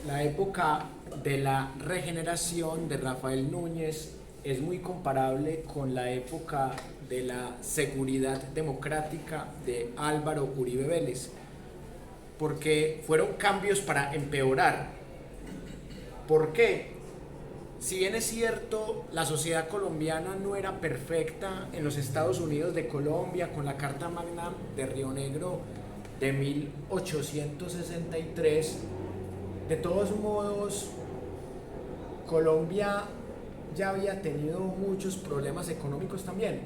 La época de la regeneración de Rafael Núñez es muy comparable con la época de la seguridad democrática de Álvaro Uribe Vélez, porque fueron cambios para empeorar. ¿Por qué? Si bien es cierto, la sociedad colombiana no era perfecta en los Estados Unidos de Colombia, con la Carta Magna de Río Negro de 1863, de todos modos, Colombia ya había tenido muchos problemas económicos también,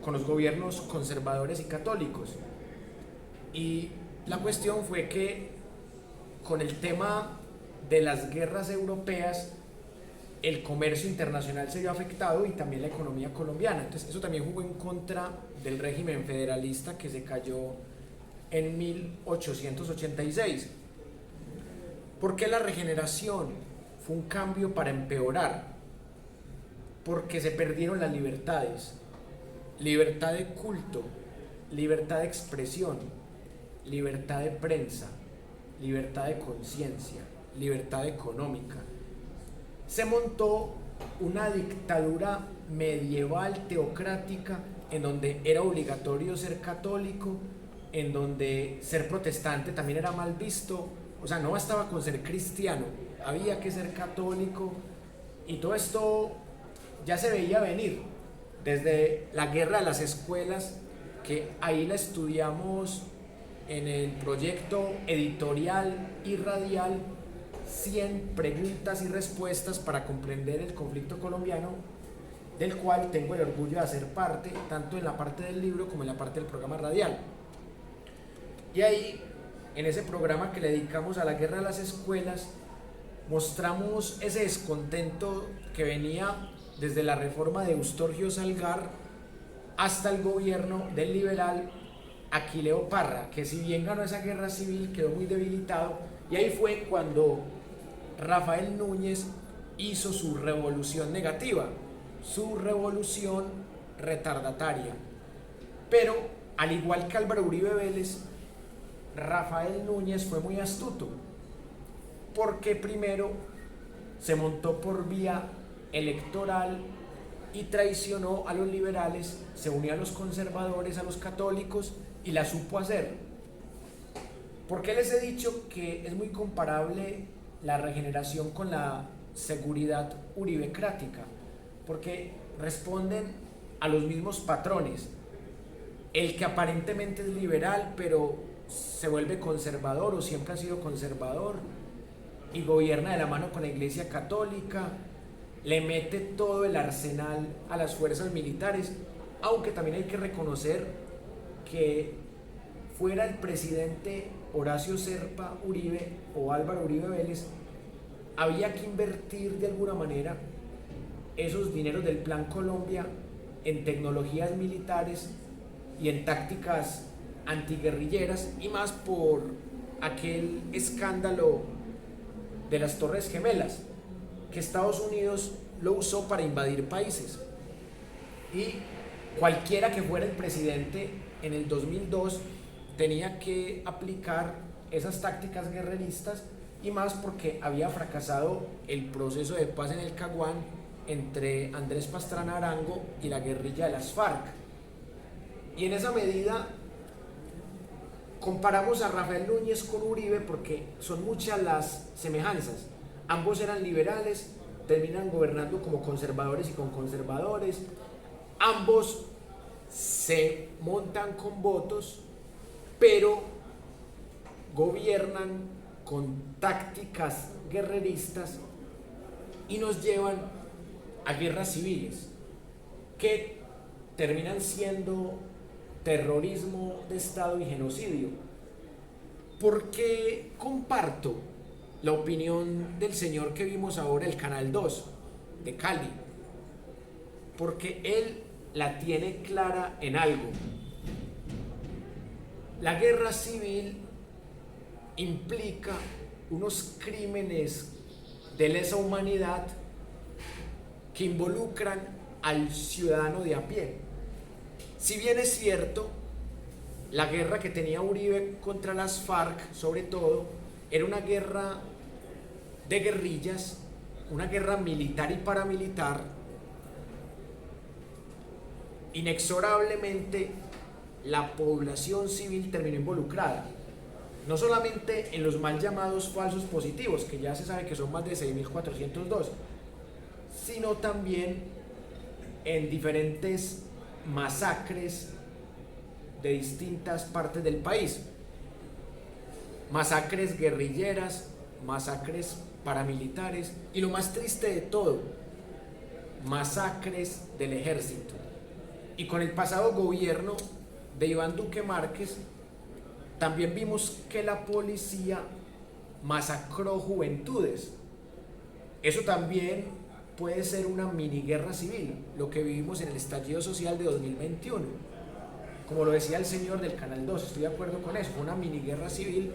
con los gobiernos conservadores y católicos. Y la cuestión fue que con el tema de las guerras europeas, el comercio internacional se vio afectado y también la economía colombiana. Entonces eso también jugó en contra del régimen federalista que se cayó en 1886. ¿Por qué la regeneración? Fue un cambio para empeorar, porque se perdieron las libertades, libertad de culto, libertad de expresión, libertad de prensa, libertad de conciencia, libertad económica. Se montó una dictadura medieval teocrática en donde era obligatorio ser católico, en donde ser protestante también era mal visto, o sea, no bastaba con ser cristiano, había que ser católico, y todo esto ya se veía venir desde la guerra de las escuelas, que ahí la estudiamos en el proyecto editorial y radial, 100 preguntas y respuestas para comprender el conflicto colombiano, del cual tengo el orgullo de hacer parte, tanto en la parte del libro como en la parte del programa radial. Y ahí, en ese programa que le dedicamos a la guerra de las escuelas, mostramos ese descontento que venía desde la reforma de Eustorgio Salgar hasta el gobierno del liberal Aquileo Parra, que si bien ganó esa guerra civil quedó muy debilitado, y ahí fue cuando Rafael Núñez hizo su revolución negativa, su revolución retardataria. Pero al igual que Álvaro Uribe Vélez, Rafael Núñez fue muy astuto, porque primero se montó por vía electoral y traicionó a los liberales, se unió a los conservadores, a los católicos, y la supo hacer. ¿Por qué les he dicho que es muy comparable la regeneración con la seguridad uribecrática? Porque responden a los mismos patrones. El que aparentemente es liberal, pero se vuelve conservador o siempre ha sido conservador y gobierna de la mano con la Iglesia Católica, le mete todo el arsenal a las fuerzas militares, aunque también hay que reconocer que fuera el presidente Horacio Serpa Uribe o Álvaro Uribe Vélez, había que invertir de alguna manera esos dineros del Plan Colombia en tecnologías militares y en tácticas antiguerrilleras, y más por aquel escándalo de las Torres Gemelas, que Estados Unidos lo usó para invadir países. Y cualquiera que fuera el presidente en el 2002 tenía que aplicar esas tácticas guerreristas, y más porque había fracasado el proceso de paz en el Caguán entre Andrés Pastrana Arango y la guerrilla de las FARC. Y en esa medida comparamos a Rafael Núñez con Uribe porque son muchas las semejanzas. Ambos eran liberales, terminan gobernando como conservadores y con conservadores. Ambos se montan con votos, pero gobiernan con tácticas guerreristas y nos llevan a guerras civiles que terminan siendo terrorismo de Estado y genocidio. ¿Por qué comparto la opinión del señor que vimos ahora, el Canal 2 de Cali? Porque él la tiene clara en algo. La guerra civil implica unos crímenes de lesa humanidad que involucran al ciudadano de a pie. Si bien es cierto, la guerra que tenía Uribe contra las FARC, sobre todo, era una guerra de guerrillas, una guerra militar y paramilitar, inexorablemente la población civil terminó involucrada, no solamente en los mal llamados falsos positivos, que ya se sabe que son más de 6.402, sino también en diferentes masacres de distintas partes del país, masacres guerrilleras, masacres paramilitares y lo más triste de todo, masacres del ejército. Y con el pasado gobierno de Iván Duque Márquez también vimos que la policía masacró juventudes. Eso también puede ser una mini guerra civil, lo que vivimos en el estallido social de 2021. Como lo decía el señor del Canal 2, estoy de acuerdo con eso, una mini guerra civil.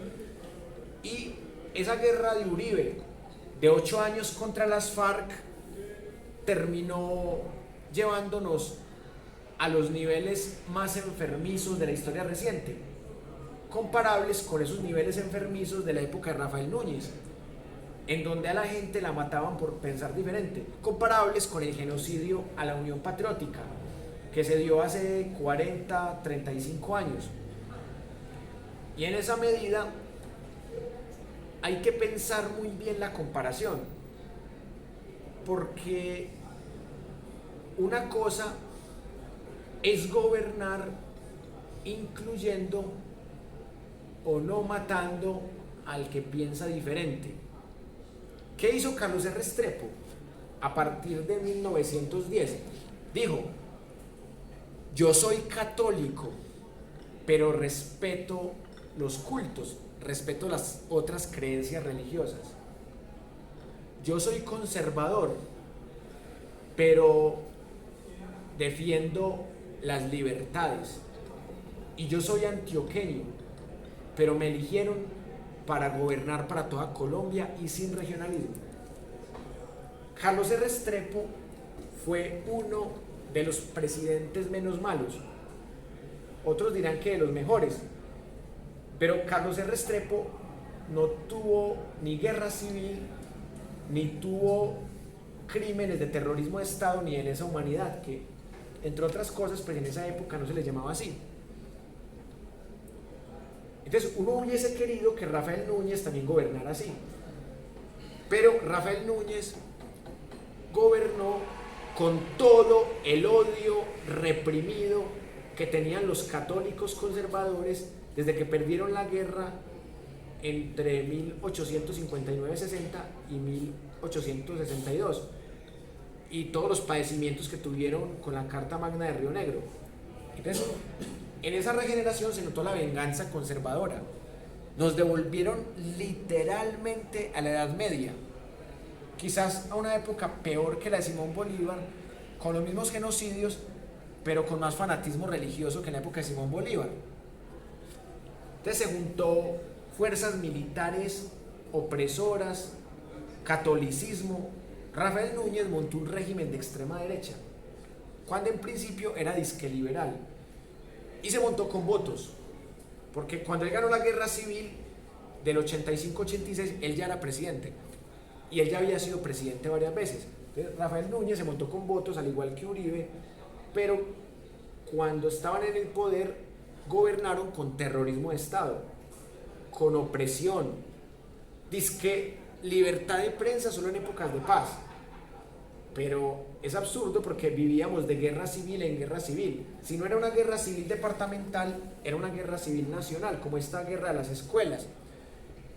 Y esa guerra de Uribe, de 8 años contra las FARC, terminó llevándonos a los niveles más enfermizos de la historia reciente, comparables con esos niveles enfermizos de la época de Rafael Núñez, en donde a la gente la mataban por pensar diferente, comparables con el genocidio a la Unión Patriótica, que se dio hace 40, 35 años. Y en esa medida hay que pensar muy bien la comparación, porque una cosa es gobernar incluyendo o no matando al que piensa diferente. ¿Qué hizo Carlos R. Restrepo? A partir de 1910 dijo: yo soy católico, pero respeto los cultos, respeto las otras creencias religiosas. Yo soy conservador, pero defiendo las libertades. Y yo soy antioqueño, pero me eligieron para gobernar para toda Colombia y sin regionalismo. Carlos R. Restrepo fue uno de los presidentes menos malos, otros dirán que de los mejores, pero Carlos R. Restrepo no tuvo ni guerra civil, ni tuvo crímenes de terrorismo de Estado, ni de lesa humanidad, que entre otras cosas pues en esa época no se les llamaba así. Entonces uno hubiese querido que Rafael Núñez también gobernara así, pero Rafael Núñez gobernó con todo el odio reprimido que tenían los católicos conservadores desde que perdieron la guerra entre 1859-60 y 1862, y todos los padecimientos que tuvieron con la Carta Magna de Río Negro. Entonces, en esa regeneración se notó la venganza conservadora. Nos devolvieron literalmente a la Edad Media, quizás a una época peor que la de Simón Bolívar, con los mismos genocidios, pero con más fanatismo religioso que en la época de Simón Bolívar. Entonces se juntó fuerzas militares opresoras, catolicismo. Rafael Núñez montó un régimen de extrema derecha, cuando en principio era disque liberal, y se montó con votos, porque cuando él ganó la guerra civil del 85-86, él ya era presidente, y él ya había sido presidente varias veces. Entonces Rafael Núñez se montó con votos, al igual que Uribe, pero cuando estaban en el poder gobernaron con terrorismo de Estado, con opresión, dizque libertad de prensa solo en épocas de paz. Pero es absurdo porque vivíamos de guerra civil en guerra civil. Si no era una guerra civil departamental, era una guerra civil nacional, como esta guerra de las escuelas.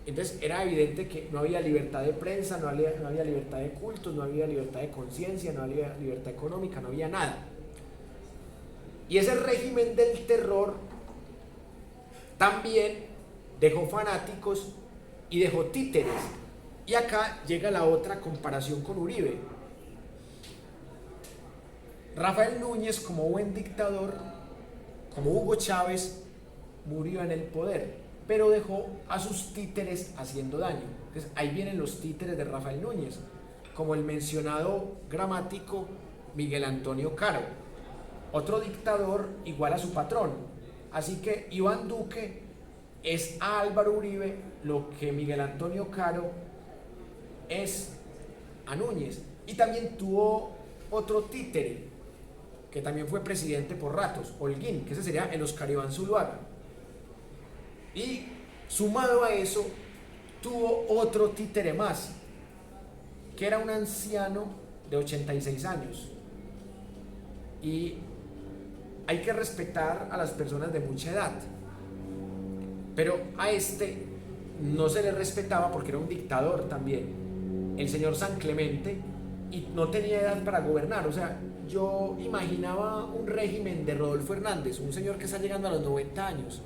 Entonces era evidente que no había libertad de prensa, no había libertad de cultos, no había libertad de conciencia, no había libertad económica, no había nada. Y ese régimen del terror también dejó fanáticos y dejó títeres. Y acá llega la otra comparación con Uribe. Rafael Núñez, como buen dictador, como Hugo Chávez, murió en el poder, pero dejó a sus títeres haciendo daño. Entonces ahí vienen los títeres de Rafael Núñez, como el mencionado gramático Miguel Antonio Caro, otro dictador igual a su patrón. Así que Iván Duque es a Álvaro Uribe lo que Miguel Antonio Caro es a Núñez. Y también tuvo otro títere, que también fue presidente por ratos, Holguín, que ese sería el Oscar Iván Zuluaga. Y sumado a eso, tuvo otro títere más, que era un anciano de 86 años. Y hay que respetar a las personas de mucha edad, pero a este no se le respetaba porque era un dictador también, el señor San Clemente, y no tenía edad para gobernar. O sea, yo imaginaba un régimen de Rodolfo Hernández, un señor que está llegando a los 90 años,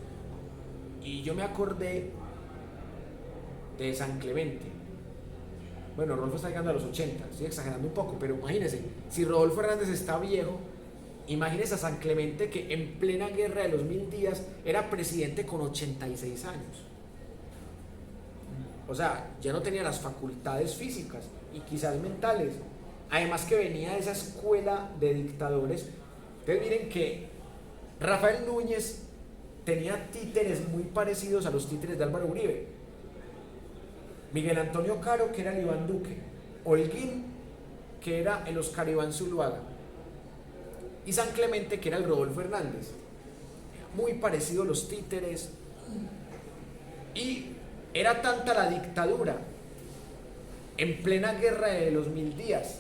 y yo me acordé de San Clemente. Bueno, Rodolfo está llegando a los 80, estoy exagerando un poco, pero imagínense, si Rodolfo Hernández está viejo, imagínense a San Clemente, que en plena guerra de los 1000 días era presidente con 86 años. O sea, ya no tenía las facultades físicas y quizás mentales. Además que venía de esa escuela de dictadores. Entonces miren que Rafael Núñez tenía títeres muy parecidos a los títeres de Álvaro Uribe. Miguel Antonio Caro, que era el Iván Duque. Holguín, que era el Oscar Iván Zuluaga. Y San Clemente, que era el Rodolfo Hernández. Muy parecidos los títeres. Y era tanta la dictadura en plena guerra de los 1000 días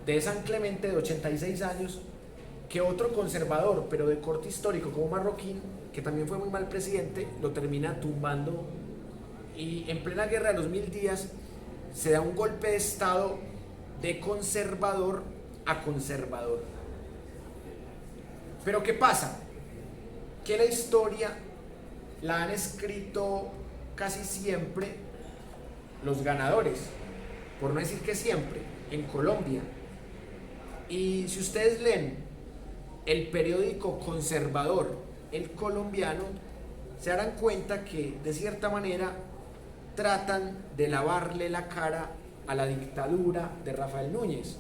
de San Clemente, de 86 años, que otro conservador, pero de corte histórico, como Marroquín, que también fue muy mal presidente, lo termina tumbando. Y en plena guerra de los 1000 días se da un golpe de estado de conservador a conservador. Pero ¿qué pasa? Que la historia la han escrito casi siempre los ganadores, por no decir que siempre, en Colombia. Y si ustedes leen el periódico conservador, El Colombiano, se darán cuenta que de cierta manera tratan de lavarle la cara a la dictadura de Rafael Núñez.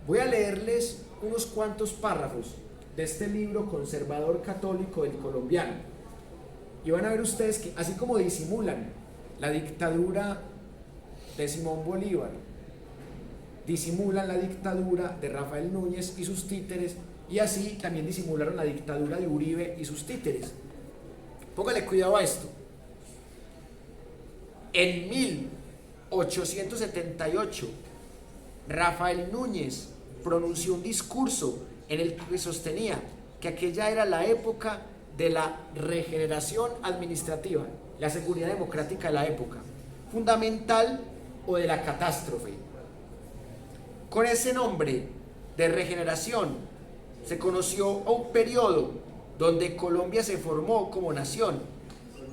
Voy a leerles unos cuantos párrafos de este libro conservador católico del Colombiano, y van a ver ustedes que así como disimulan la dictadura de Simón Bolívar, disimulan la dictadura de Rafael Núñez y sus títeres, y así también disimularon la dictadura de Uribe y sus títeres. Póngale cuidado a esto. En 1878, Rafael Núñez pronunció un discurso en el que sostenía que aquella era la época de la regeneración administrativa, la seguridad democrática de la época, fundamental, o de la catástrofe. Con ese nombre de regeneración se conoció a un periodo donde Colombia se formó como nación,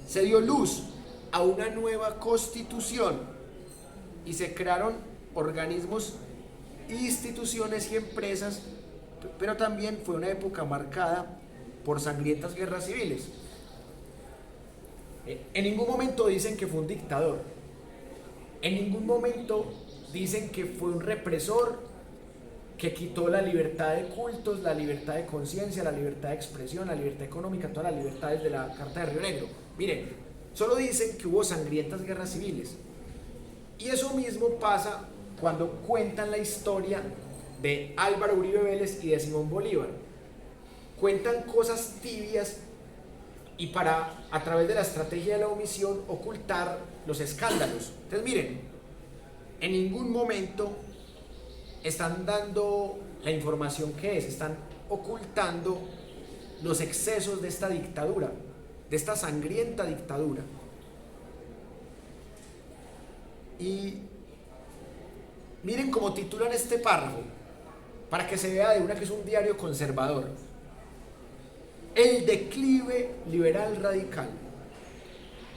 se dio luz a una nueva constitución y se crearon organismos, instituciones y empresas, pero también fue una época marcada por sangrientas guerras civiles. En ningún momento dicen que fue un dictador, en ningún momento dicen que fue un represor que quitó la libertad de cultos, la libertad de conciencia, la libertad de expresión, la libertad económica, todas las libertades de la Carta de Río Negro. Miren, solo dicen que hubo sangrientas guerras civiles. Y eso mismo pasa cuando cuentan la historia de Álvaro Uribe Vélez y de Simón Bolívar. Cuentan cosas tibias y para, a través de la estrategia de la omisión, ocultar los escándalos. Entonces miren, en ningún momento están dando la información que es, están ocultando los excesos de esta dictadura, de esta sangrienta dictadura. Y miren cómo titulan este párrafo, para que se vea de una que es un diario conservador: el declive liberal radical.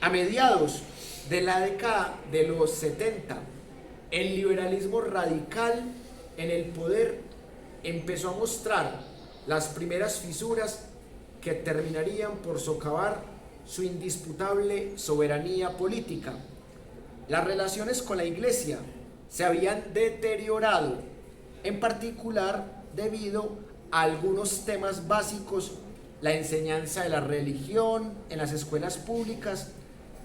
A mediados de la década de los 70, el liberalismo radical en el poder empezó a mostrar las primeras fisuras que terminarían por socavar su indisputable soberanía política. Las relaciones con la Iglesia se habían deteriorado, en particular debido a algunos temas básicos: la enseñanza de la religión en las escuelas públicas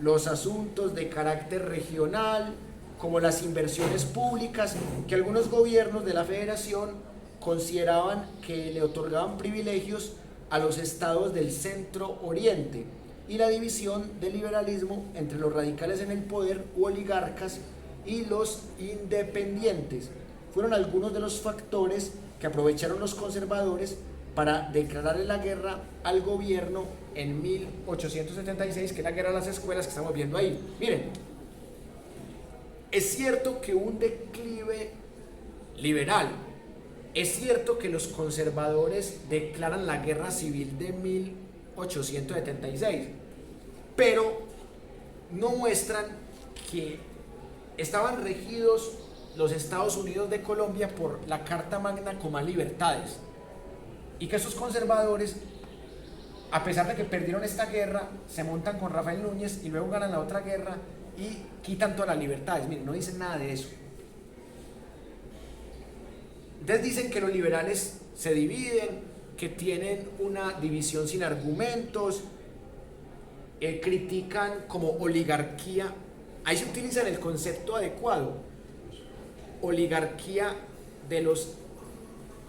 los asuntos de carácter regional, como las inversiones públicas, que algunos gobiernos de la federación consideraban que le otorgaban privilegios a los estados del centro oriente, y la división del liberalismo entre los radicales en el poder u oligarcas y los independientes. Fueron algunos de los factores que aprovecharon los conservadores para declararle la guerra al gobierno en 1876, que es la guerra de las escuelas que estamos viendo ahí. Miren, es cierto que hubo un declive liberal, es cierto que los conservadores declaran la guerra civil de 1876, pero no muestran que estaban regidos los Estados Unidos de Colombia por la Carta Magna con más libertades, y que esos conservadores, a pesar de que perdieron esta guerra, se montan con Rafael Núñez y luego ganan la otra guerra y quitan todas las libertades. Miren, no dicen nada de eso. Entonces dicen que los liberales se dividen, que tienen una división sin argumentos, critican como oligarquía. Ahí se utiliza el concepto adecuado, oligarquía de los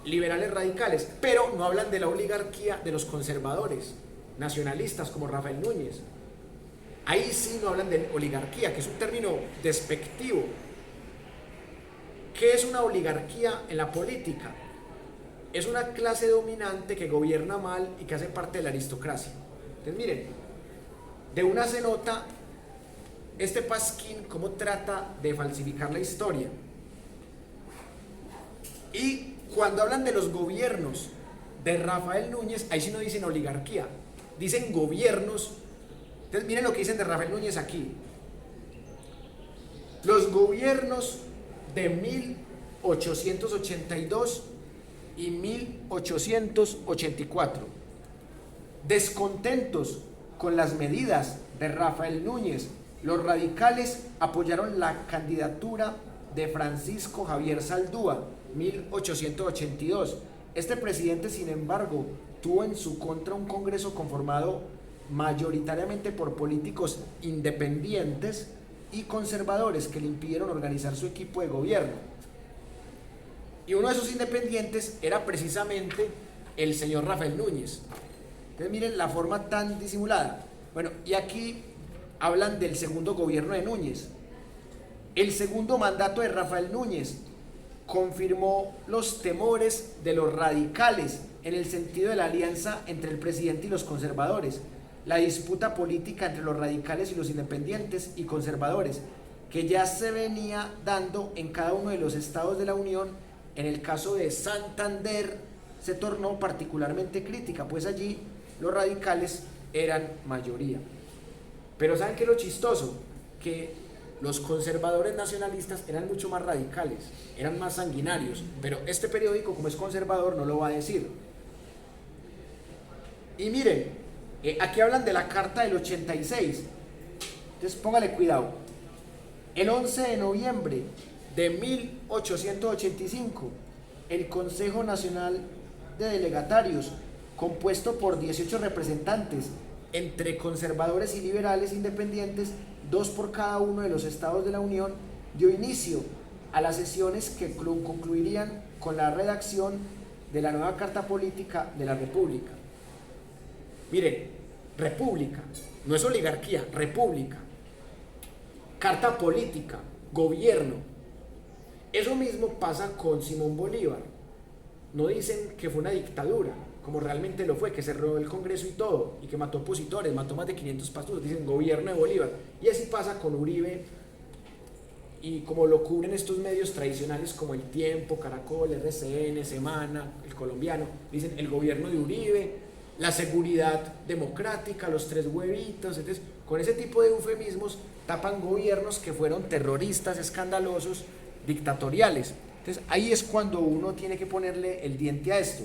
liberales radicales, pero no hablan de la oligarquía de los conservadores nacionalistas como Rafael Núñez. Ahí sí no hablan de oligarquía, que es un término despectivo. ¿Qué es una oligarquía en la política? Es una clase dominante que gobierna mal y que hace parte de la aristocracia. Entonces miren, de una se nota este Pasquín cómo trata de falsificar la historia. Y cuando hablan de los gobiernos de Rafael Núñez, ahí sí no dicen oligarquía, dicen gobiernos. Entonces miren lo que dicen de Rafael Núñez aquí. Los gobiernos de 1882 y 1884, descontentos con las medidas de Rafael Núñez, los radicales apoyaron la candidatura de Francisco Javier Zaldúa, 1882. Este presidente, sin embargo, tuvo en su contra un Congreso conformado mayoritariamente por políticos independientes y conservadores que le impidieron organizar su equipo de gobierno. Y uno de esos independientes era precisamente el señor Rafael Núñez. Entonces miren la forma tan disimulada. Bueno, y aquí hablan del segundo gobierno de Núñez. El segundo mandato de Rafael Núñez confirmó los temores de los radicales en el sentido de la alianza entre el presidente y los conservadores, la disputa política entre los radicales y los independientes y conservadores, que ya se venía dando en cada uno de los estados de la Unión. En el caso de Santander se tornó particularmente crítica, pues allí los radicales eran mayoría. Pero ¿saben qué es lo chistoso? Que los conservadores nacionalistas eran mucho más radicales, eran más sanguinarios, pero este periódico, como es conservador, no lo va a decir. Y miren, aquí hablan de la Carta del 86, entonces póngale cuidado. El 11 de noviembre de 1885, el Consejo Nacional de Delegatarios, compuesto por 18 representantes entre conservadores y liberales independientes, 2 por cada uno de los estados de la Unión, dio inicio a las sesiones que concluirían con la redacción de la nueva Carta Política de la República. Miren, república, no es oligarquía, república. Carta política, gobierno. Eso mismo pasa con Simón Bolívar. No dicen que fue una dictadura, como realmente lo fue, que se robó el Congreso y todo, y que mató opositores, mató más de 500 pastusos, dicen gobierno de Bolívar. Y así pasa con Uribe, y como lo cubren estos medios tradicionales como El Tiempo, Caracol, RCN, Semana, El Colombiano, dicen el gobierno de Uribe, la seguridad democrática, los 3 huevitos. Entonces, con ese tipo de eufemismos tapan gobiernos que fueron terroristas, escandalosos, dictatoriales. Entonces, ahí es cuando uno tiene que ponerle el diente a esto.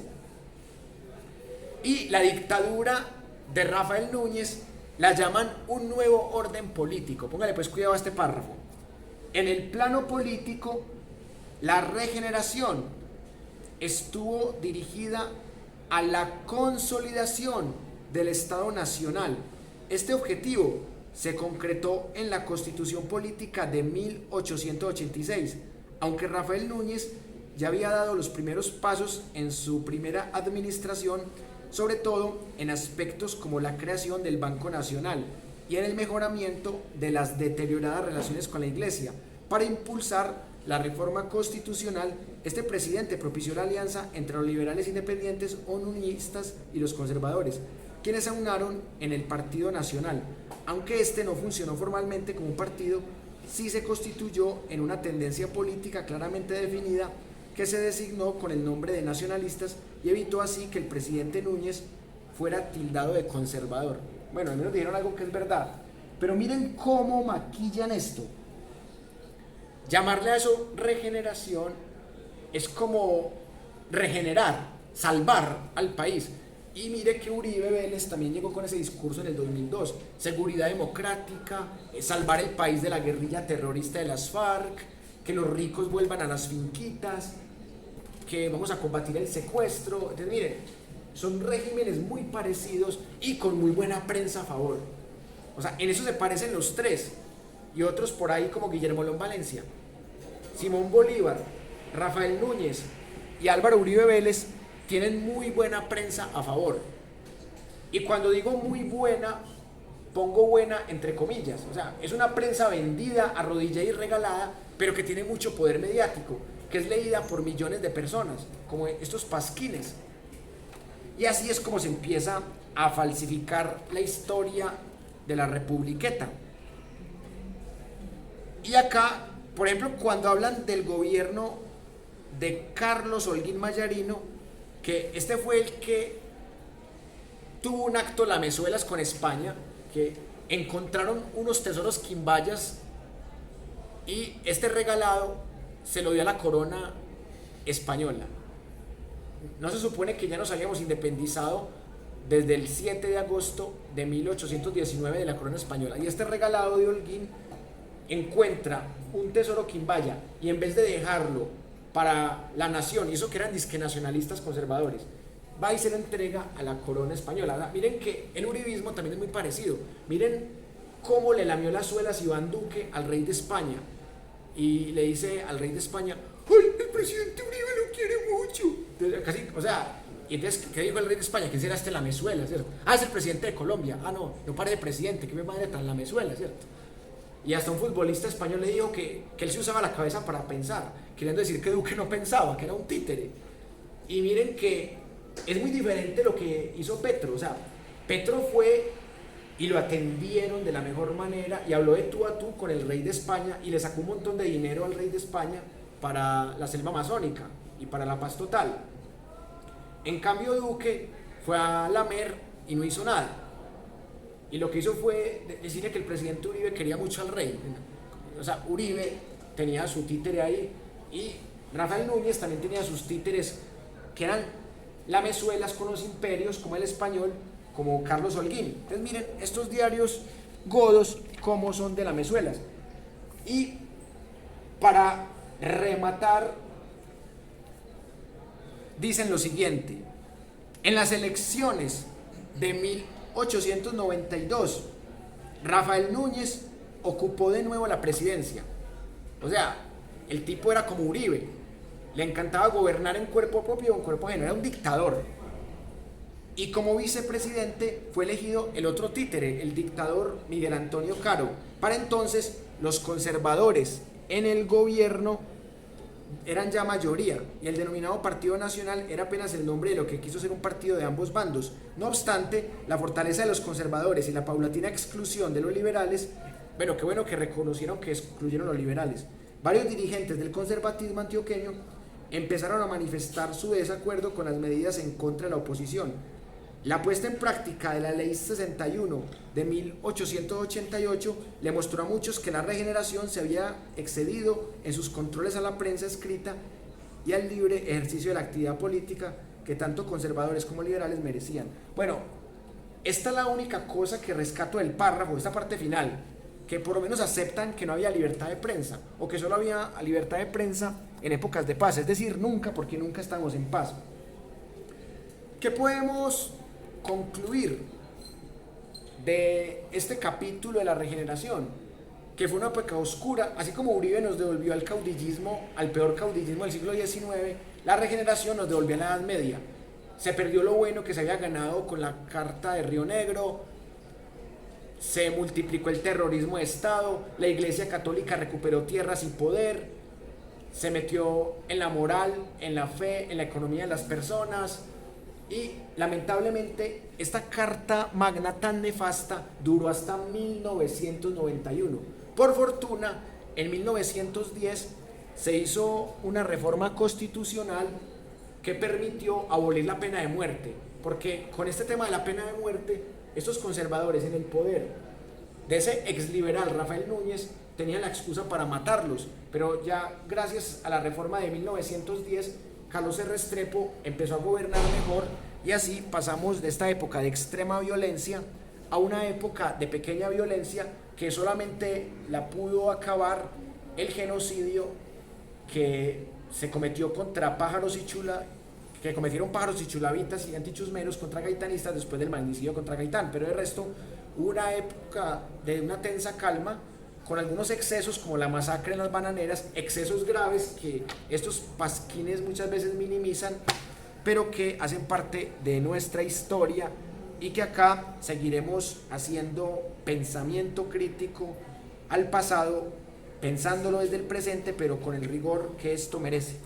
Y la dictadura de Rafael Núñez la llaman un nuevo orden político. Póngale pues cuidado a este párrafo. En el plano político, la regeneración estuvo dirigida a la consolidación del Estado Nacional. Este objetivo se concretó en la Constitución Política de 1886, aunque Rafael Núñez ya había dado los primeros pasos en su primera administración, sobre todo en aspectos como la creación del Banco Nacional y en el mejoramiento de las deterioradas relaciones con la Iglesia. Para impulsar la reforma constitucional, este presidente propició la alianza entre los liberales independientes o nuñistas y los conservadores, quienes se aunaron en el Partido Nacional. Aunque este no funcionó formalmente como un partido, sí se constituyó en una tendencia política claramente definida que se designó con el nombre de nacionalistas y evitó así que el presidente Núñez fuera tildado de conservador. Bueno, al menos dijeron algo que es verdad, pero miren cómo maquillan esto. Llamarle a eso regeneración es como regenerar, salvar al país. Y mire que Uribe Vélez también llegó con ese discurso en el 2002, seguridad democrática, salvar el país de la guerrilla terrorista de las FARC, que los ricos vuelvan a las finquitas, que vamos a combatir el secuestro. Entonces miren, son regímenes muy parecidos y con muy buena prensa a favor. O sea, en eso se parecen los tres. Y otros por ahí como Guillermo Lón Valencia, Simón Bolívar, Rafael Núñez y Álvaro Uribe Vélez tienen muy buena prensa a favor. Y cuando digo muy buena, pongo buena entre comillas. O sea, es una prensa vendida, arrodillada y regalada, pero que tiene mucho poder mediático, que es leída por millones de personas, como estos pasquines. Y así es como se empieza a falsificar la historia de la republiqueta. Y acá, por ejemplo, cuando hablan del gobierno de Carlos Holguín Mayarino, que este fue el que tuvo un acto lamezuelas con España, que encontraron unos tesoros quimbayas y este regalado se lo dio a la corona española. No se supone que ya nos habíamos independizado desde el 7 de agosto de 1819 de la corona española, y este regalado de Holguín encuentra un tesoro quimbaya y en vez de dejarlo para la nación, y eso que eran disque nacionalistas conservadores, va y se lo entrega a la corona española. Miren que el uribismo también es muy parecido. Miren cómo le lamió las suelas Iván Duque al rey de España y le dice al rey de España: ¡ay, el presidente Uribe lo quiere mucho! Entonces, casi, o sea, y entonces, ¿qué dijo el rey de España? ¿Quién será este lamezuela, cierto? Ah, es el presidente de Colombia. Ah, no, no pare de presidente, que me madre tan lamezuela, cierto. Y hasta un futbolista español le dijo que él se usaba la cabeza para pensar, queriendo decir que Duque no pensaba, que era un títere. Y miren que es muy diferente lo que hizo Petro. O sea, Petro fue y lo atendieron de la mejor manera y habló de tú a tú con el rey de España y le sacó un montón de dinero al rey de España para la selva amazónica y para la paz total. En cambio, Duque fue a lamer y no hizo nada. Y lo que hizo fue decirle que el presidente Uribe quería mucho al rey. O sea, Uribe tenía su títere ahí y Rafael Núñez también tenía sus títeres que eran lamezuelas con los imperios, como el español, como Carlos Holguín. Entonces miren estos diarios godos cómo son de lamezuelas. Y para rematar, dicen lo siguiente: en las elecciones de 1892, Rafael Núñez ocupó de nuevo la presidencia. O sea, el tipo era como Uribe, le encantaba gobernar en cuerpo propio o en cuerpo ajeno, era un dictador. Y como vicepresidente fue elegido el otro títere, el dictador Miguel Antonio Caro. Para entonces, los conservadores en el gobierno eran ya mayoría y el denominado Partido Nacional era apenas el nombre de lo que quiso ser un partido de ambos bandos. No obstante, la fortaleza de los conservadores y la paulatina exclusión de los liberales, bueno, qué bueno que reconocieron que excluyeron los liberales. Varios dirigentes del conservatismo antioqueño empezaron a manifestar su desacuerdo con las medidas en contra de la oposición. La puesta en práctica de la Ley 61 de 1888 le mostró a muchos que la regeneración se había excedido en sus controles a la prensa escrita y al libre ejercicio de la actividad política que tanto conservadores como liberales merecían. Bueno, esta es la única cosa que rescato del párrafo, esta parte final, que por lo menos aceptan que no había libertad de prensa, o que solo había libertad de prensa en épocas de paz, es decir, nunca, porque nunca estamos en paz. ¿Qué podemos concluir de este capítulo de la regeneración, que fue una época oscura, así como Uribe nos devolvió al caudillismo, al peor caudillismo del siglo XIX, la regeneración nos devolvió a la Edad Media. Se perdió lo bueno que se había ganado con la Carta de Río Negro, se multiplicó el terrorismo de Estado, la Iglesia Católica recuperó tierras y poder, se metió en la moral, en la fe, en la economía de las personas, y lamentablemente esta Carta Magna tan nefasta duró hasta 1991. Por fortuna, en 1910 se hizo una reforma constitucional que permitió abolir la pena de muerte, porque con este tema de la pena de muerte, estos conservadores en el poder de ese ex liberal Rafael Núñez tenían la excusa para matarlos, pero ya gracias a la reforma de 1910, Carlos R. Restrepo empezó a gobernar mejor, y así pasamos de esta época de extrema violencia a una época de pequeña violencia que solamente la pudo acabar el genocidio que se cometió contra pájaros y que cometieron pájaros y chulavitas y antichusmeros contra gaitanistas después del magnicidio contra Gaitán. Pero de resto hubo una época de una tensa calma, con algunos excesos como la masacre en las bananeras, excesos graves que estos pasquines muchas veces minimizan, pero que hacen parte de nuestra historia, y que acá seguiremos haciendo pensamiento crítico al pasado, pensándolo desde el presente, pero con el rigor que esto merece.